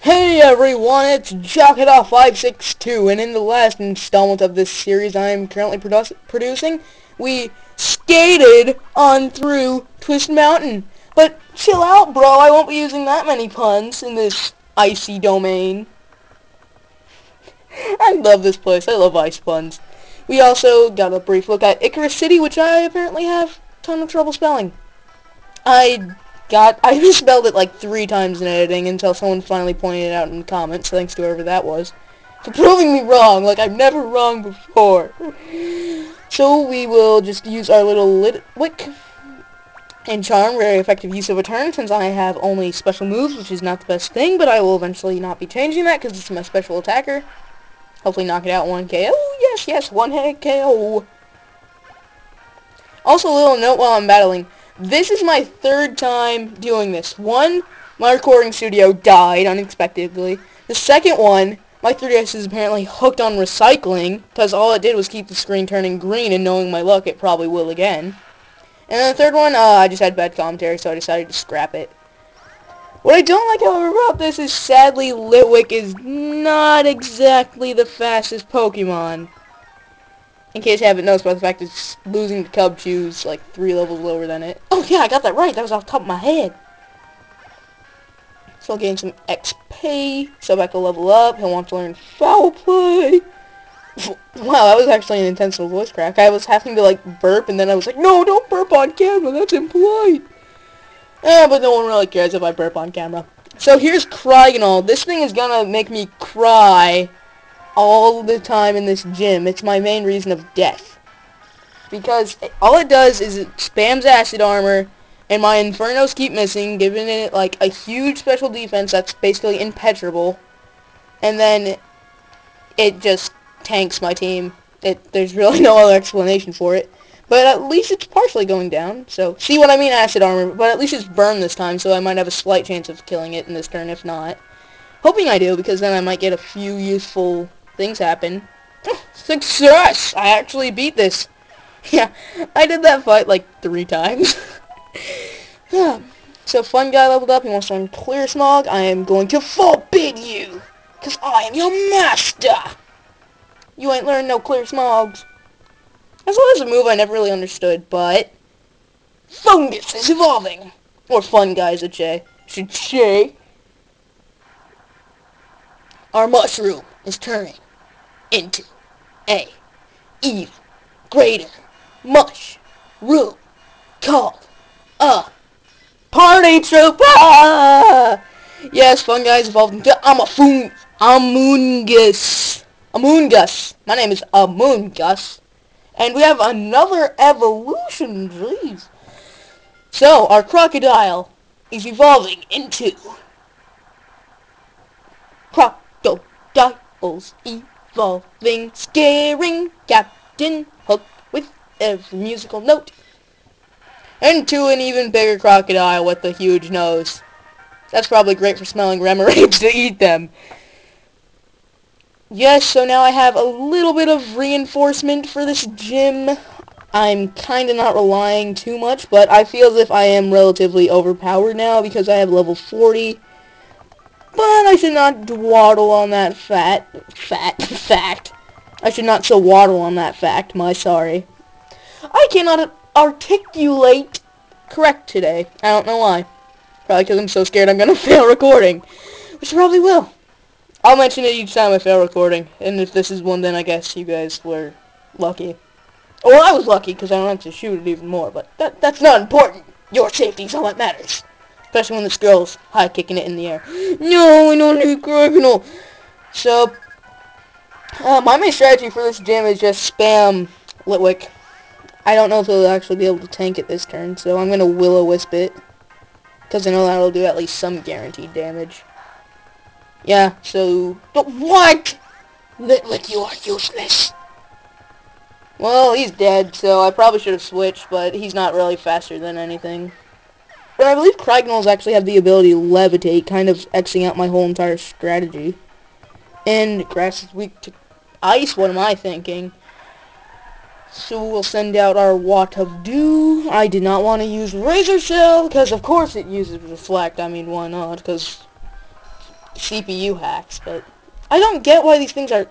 Hey everyone, it's Jocketoff562, and in the last installment of this series I am currently producing, we skated on through Twist Mountain. But chill out, bro, I won't be using that many puns in this icy domain. I love this place, I love ice puns. We also got a brief look at Icarus City, which I apparently have a ton of trouble spelling. I misspelled it like 3 times in editing until someone finally pointed it out in the comments, thanks to whoever that was, for proving me wrong, like I'm never wrong before. So we will just use our little wick and charm, very effective use of a turn, since I have only special moves, which is not the best thing, but I will eventually not be changing that, because it's my special attacker. Hopefully knock it out 1 KO. Yes, 1 hit KO. Also, a little note while I'm battling. This is my 3rd time doing this. One, my recording studio died unexpectedly. The second one, my 3DS is apparently hooked on recycling, because all it did was keep the screen turning green, and knowing my luck, it probably will again. And then the third one, I just had bad commentary, so I decided to scrap it. What I don't like, however, about this is, sadly, Litwick is not exactly the fastest Pokemon. In case you haven't noticed by the fact it's losing to Cubchew's like 3 levels lower than it. Oh yeah, I got that right. That was off the top of my head. So I'll gain some XP. So back to level up. He'll want to learn Foul Play. Wow, that was actually an intentional voice crack. I was having to like burp, and then I was like, no, don't burp on camera. That's impolite. But no one really cares if I burp on camera. So here's Cryogonal. This thing is gonna make me cry all the time in this gym. It's my main reason of death. Because all it does is it spams acid armor, and my Infernos keep missing, giving it like a huge special defense that's basically impenetrable. And then it just tanks my team. There's really no other explanation for it. But at least it's partially going down. So, see what I mean, acid armor. But at least it's burned this time, so I might have a slight chance of killing it in this turn, if not. Hoping I do, because then I might get a few useful things happen. Success! I actually beat this. Yeah, I did that fight like 3 times. Yeah. So Fun Guy leveled up. He wants to learn Clear Smog. I am going to forbid you, because I am your master. You ain't learned no Clear Smogs. As well as a move I never really understood, but Fungus is evolving. Or Fun Guy, as it should say. Our mushroom is turning into a even greater mushroom called a party trooper. Yes, Fun Guy's evolved into Amoongus. My name is Amoongus. And we have another evolution, jeez. So, our crocodile is evolving into crocodiles evolving, scaring Captain Hook with every musical note. And to an even bigger crocodile with a huge nose. That's probably great for smelling remorates to eat them. Yes, so now I have a little bit of reinforcement for this gym. I'm kinda not relying too much, but I feel as if I am relatively overpowered now because I have level 40. But I should not dawdle on that fact. I should not so waddle on that fact, my sorry. I cannot articulate correct today. I don't know why. Probably because I'm so scared I'm gonna fail recording. Which I probably will. I'll mention it each time I fail recording. And if this is one, then I guess you guys were lucky. Or I was lucky because I don't have to shoot it even more. But that's not important. Your safety's all that matters. Especially when this girl's high kicking it in the air. No, I don't need Cryogonal. So, my main strategy for this gym is just spam Litwick. I don't know if he'll actually be able to tank it this turn, so I'm going to Will-O-Wisp it. Because I know that'll do at least some guaranteed damage. Yeah, so... But what? Litwick, you are useless. Well, he's dead, so I probably should have switched, but he's not really faster than anything. But I believe Cryogonals actually have the ability to levitate, kind of Xing out my whole entire strategy. And grass is weak to ice, what am I thinking? So we'll send out our Watt of Dew. I did not want to use Razor Shell, because of course it uses Reflect. I mean, why not? Because CPU hacks, but I don't get why these things are...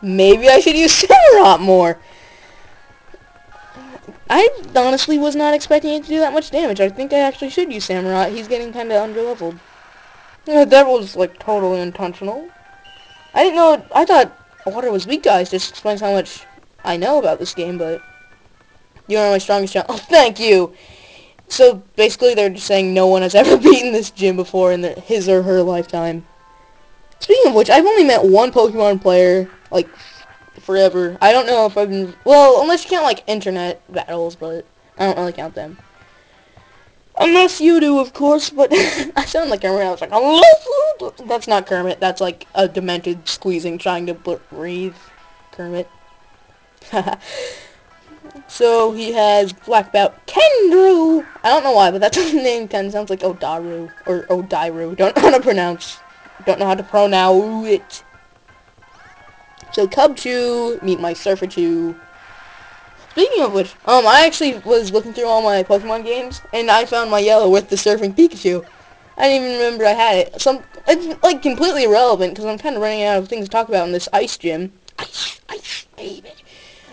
Maybe I should use Samurott more. I honestly was not expecting it to do that much damage. I think I actually should use Samurott. He's getting kind of underleveled. That was, like, totally intentional. I didn't know... I thought water was weak to ice. Just explains how much I know about this game, but... You're my strongest challenge. Oh, thank you! So, basically, they're just saying no one has ever beaten this gym before in his or her lifetime. Speaking of which, I've only met one Pokemon player, like, forever. I don't know if I've been... Well, unless you count, like, internet battles, but I don't really count them. Unless you do, of course, but I sound like Kermit. I was like, oh, that's not Kermit. That's, like, a demented squeezing trying to breathe Kermit. So, he has Black Belt Kendrew. I don't know why, but that's his name kind of sounds like Odaru. Or Odairu. Don't know how to pronounce. Don't know how to pronounce it. So, Cubchoo, meet my Surfachoo. Speaking of which, I actually was looking through all my Pokemon games, and I found my yellow with the surfing Pikachu. I didn't even remember I had it. It's, like, completely irrelevant, because I'm kind of running out of things to talk about in this ice gym. Ice, baby.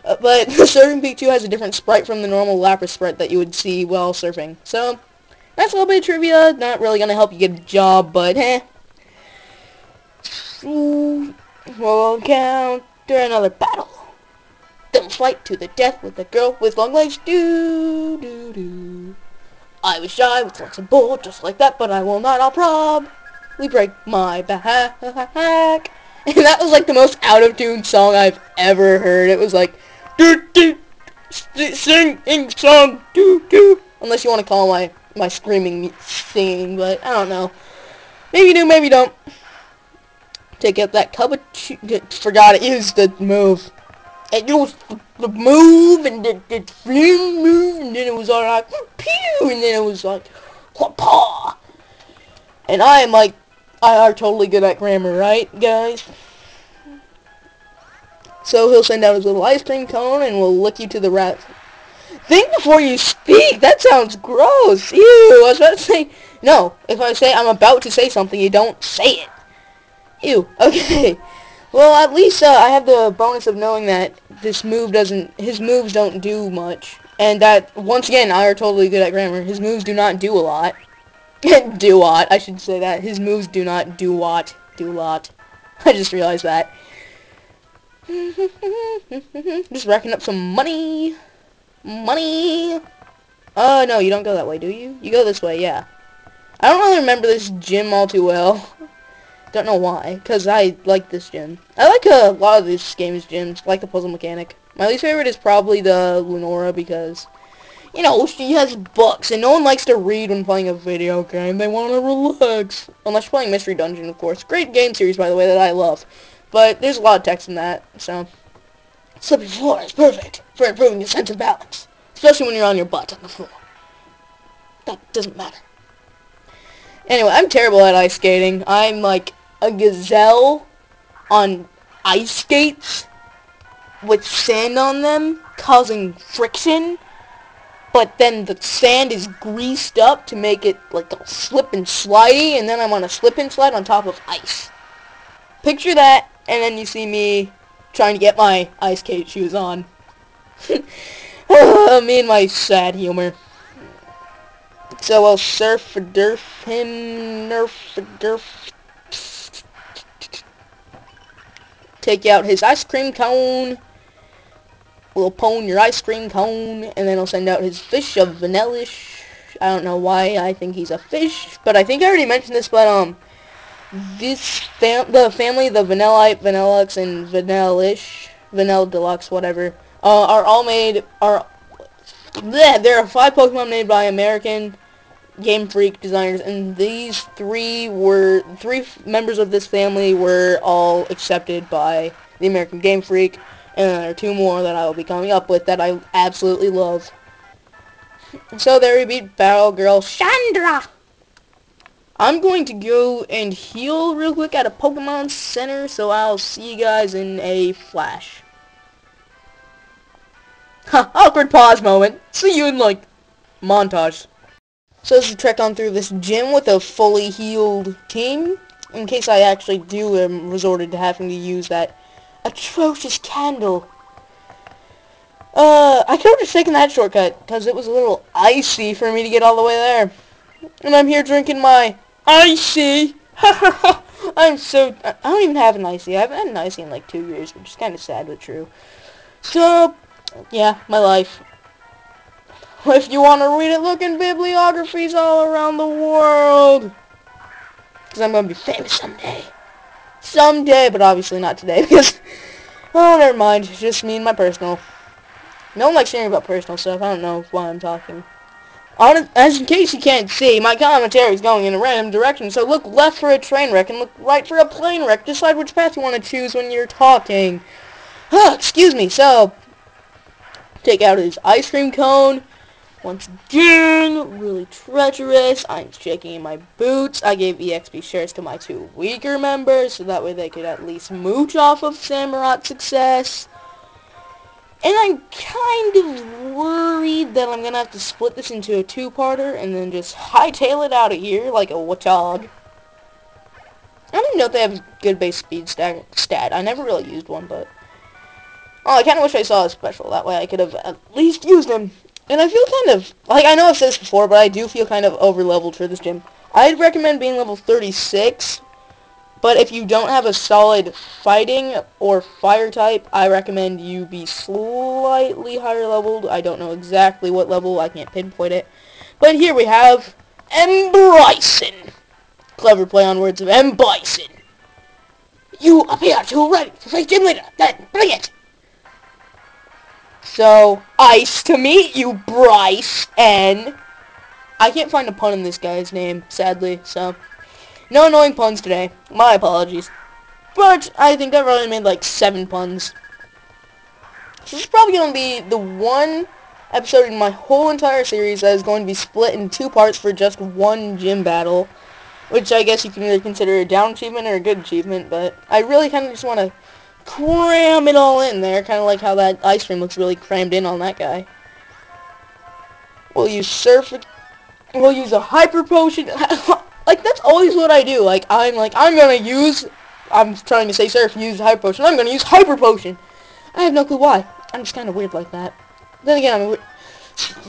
But the surfing Pikachu has a different sprite from the normal Lapras sprite that you would see while surfing. So, that's a little bit of trivia. Not really going to help you get a job, but we'll encounter another battle. Don't fight to the death with a girl with long legs. Do. I was shy with flexible, just like that, but I will not. I'll probably break my back. And that was like the most out-of-tune song I've ever heard. It was like, sing song, do. Unless you want to call my screaming singing, but I don't know. Maybe you do, maybe you don't. Take out that cup of forgot it used the move. It used the move, and the fling move, and then it was all like, pew, and then it was like, paw. And I am like, I are totally good at grammar, right, guys? So he'll send out his little ice cream cone, and we'll lick you to the rat. Think before you speak. That sounds gross. Ew. I was about to say, no. If I say I'm about to say something, you don't say it. Ew. Okay. Well, at least I have the bonus of knowing that his moves don't do much. And that, once again, I are totally good at grammar. His moves do not do a lot. Do-lot. I should say that. His moves do not do-lot. Do-lot. I just realized that. Just racking up some money. Money. Oh, no, you don't go that way, do you? You go this way, yeah. I don't really remember this gym all too well. Don't know why, because I like this gym. I like a lot of this game's gyms, like the puzzle mechanic. My least favorite is probably the Lunora, because, you know, she has books, and no one likes to read when playing a video game. They want to relax. Unless you're playing Mystery Dungeon, of course. Great game series, by the way, that I love. But there's a lot of text in that, so. Slippy floor is perfect for improving your sense of balance. Especially when you're on your butt on the floor. That doesn't matter. Anyway, I'm terrible at ice skating. I'm like a gazelle on ice skates with sand on them, causing friction. But then the sand is greased up to make it like a slip and slidey, and then I'm on a slip and slide on top of ice. Picture that, and then you see me trying to get my ice skate shoes on. Me and my sad humor. So I'll surf-a-derf him, nerf-a-derf. Take out his ice cream cone. We'll pwn your ice cream cone, and then I'll send out his fish of Vanillish. I don't know why I think he's a fish, but I think I already mentioned this, but, the family, the Vanillite, Vanillux, and Vanillish, Vanilla Deluxe, whatever, are all made, there are 5 Pokemon made by American Game Freak designers, and these three members of this family were all accepted by the American Game Freak, and there are 2 more that I will be coming up with that I absolutely love. So there we beat Battle Girl Chandra! I'm going to go and heal real quick at a Pokemon Center, so I'll see you guys in a flash. Ha! Awkward pause moment. See you in, like, montage. So as we trek on through this gym with a fully healed team, in case I actually do resorted to having to use that atrocious candle. I could have just taken that shortcut, because it was a little icy for me to get all the way there. And I'm here drinking my icy. I don't even have an icy. I haven't had an icy in like 2 years, which is kind of sad but true. So, yeah, my life. If you want to read it, look in bibliographies all around the world. Because I'm going to be famous someday. Someday, but obviously not today, because, oh, never mind. It's just me and my personal. No one likes hearing about personal stuff. I don't know why I'm talking. As in case you can't see, my commentary is going in a random direction, so look left for a train wreck and look right for a plane wreck. Decide which path you want to choose when you're talking. Excuse me. So, take out his ice cream cone. Once again, really treacherous. I'm shaking in my boots. I gave EXP shares to my 2 weaker members, so that way they could at least mooch off of Samurot's success. And I'm kind of worried that I'm going to have to split this into a 2-parter and then just hightail it out of here like a warthog. I don't even know if they have a good base speed stat. I never really used one, but... Oh, I kind of wish I saw a special. That way I could have at least used him. And I feel kind of... Like, I know I've said this before, but I do feel kind of over-leveled for this gym. I'd recommend being level 36. But if you don't have a solid fighting or fire type, I recommend you be slightly higher leveled. I don't know exactly what level. I can't pinpoint it. But here we have Brycen. Clever play on words of Brycen. You appear to ready to face gym leader. Then bring it. So, ice to meet you, Brycen. I can't find a pun in this guy's name, sadly, so... No annoying puns today. My apologies. But I think I've already made like 7 puns. So this is probably going to be the one episode in my whole entire series that is going to be split in 2 parts for just one gym battle. Which I guess you can either consider a down achievement or a good achievement. But I really kind of just want to cram it all in there. Kind of like how that ice cream looks really crammed in on that guy. We'll use surf. We'll use a hyper potion. Like, that's always what I do. I'm trying to say surf, use hyper potion. I'm gonna use hyper potion. I have no clue why. I'm just kind of weird like that. Then again, I'm weird.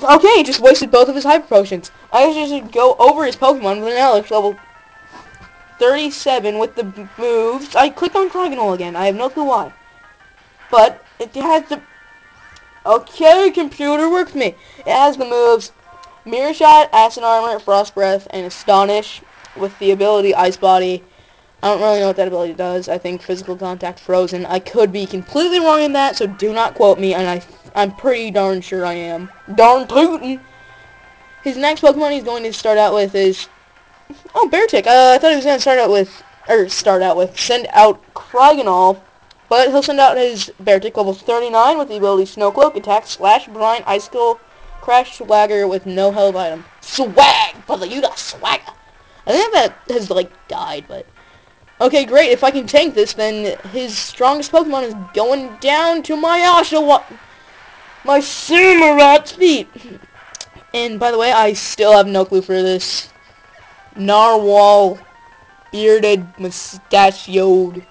Okay, he just wasted both of his hyper potions. I just should go over his Pokemon with an Alex level 37 with the moves. I clicked on Cryogonal again. I have no clue why. But, it has the... Okay, computer, work with me. It has the moves Mirror Shot, Acid Armor, Frost Breath, and Astonish with the ability Ice Body. I don't really know what that ability does. I think Physical Contact, Frozen. I could be completely wrong in that, so do not quote me, and I'm pretty darn sure I am. Darn tootin'! His next Pokemon he's going to start out with is... Oh, Beartick. I thought he was going to send out Cryogonal, but he'll send out his Beartick level 39 with the ability Snow Cloak, Attack, Slash, Brine, Icicle, Crash, Swagger with no held item. Swag! Brother, you got swagger! I think that has, like, died, but... Okay, great. If I can tank this, then his strongest Pokemon is going down to my Oshawott... My Samurot's feet! And, by the way, I still have no clue for this narwhal, bearded, mustachioed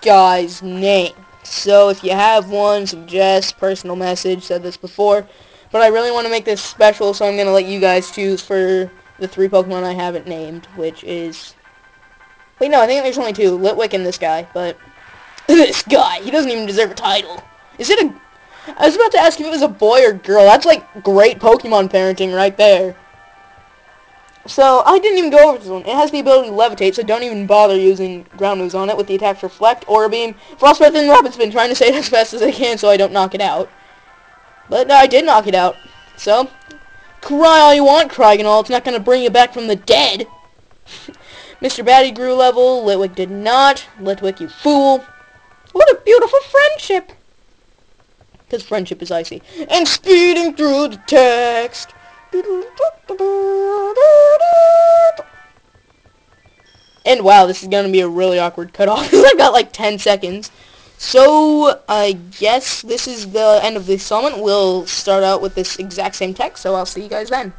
guy's name. So, if you have one, suggest, personal message, said this before. But I really want to make this special, so I'm going to let you guys choose for the 3 Pokemon I haven't named, which is... Wait, no, I think there's only 2. Litwick and this guy, but... This guy, he doesn't even deserve a title. Is it a... I was about to ask if it was a boy or girl. That's, like, great Pokemon parenting right there. So, I didn't even go over this one. It has the ability to levitate, so don't even bother using ground moves on it with the attacks Reflect, Aura Beam, Frost Breath, and Rapid Spin, trying to say it as fast as I can so I don't knock it out. But I did knock it out. So, cry all you want, Cryogonal. It's not going to bring you back from the dead. Mr. Batty grew level. Litwick did not. Litwick, you fool. What a beautiful friendship. Because friendship is icy. And speeding through the text. And wow, this is going to be a really awkward cutoff because I've got like 10 seconds. So, I guess this is the end of the installment. We'll start out with this exact same text, so I'll see you guys then.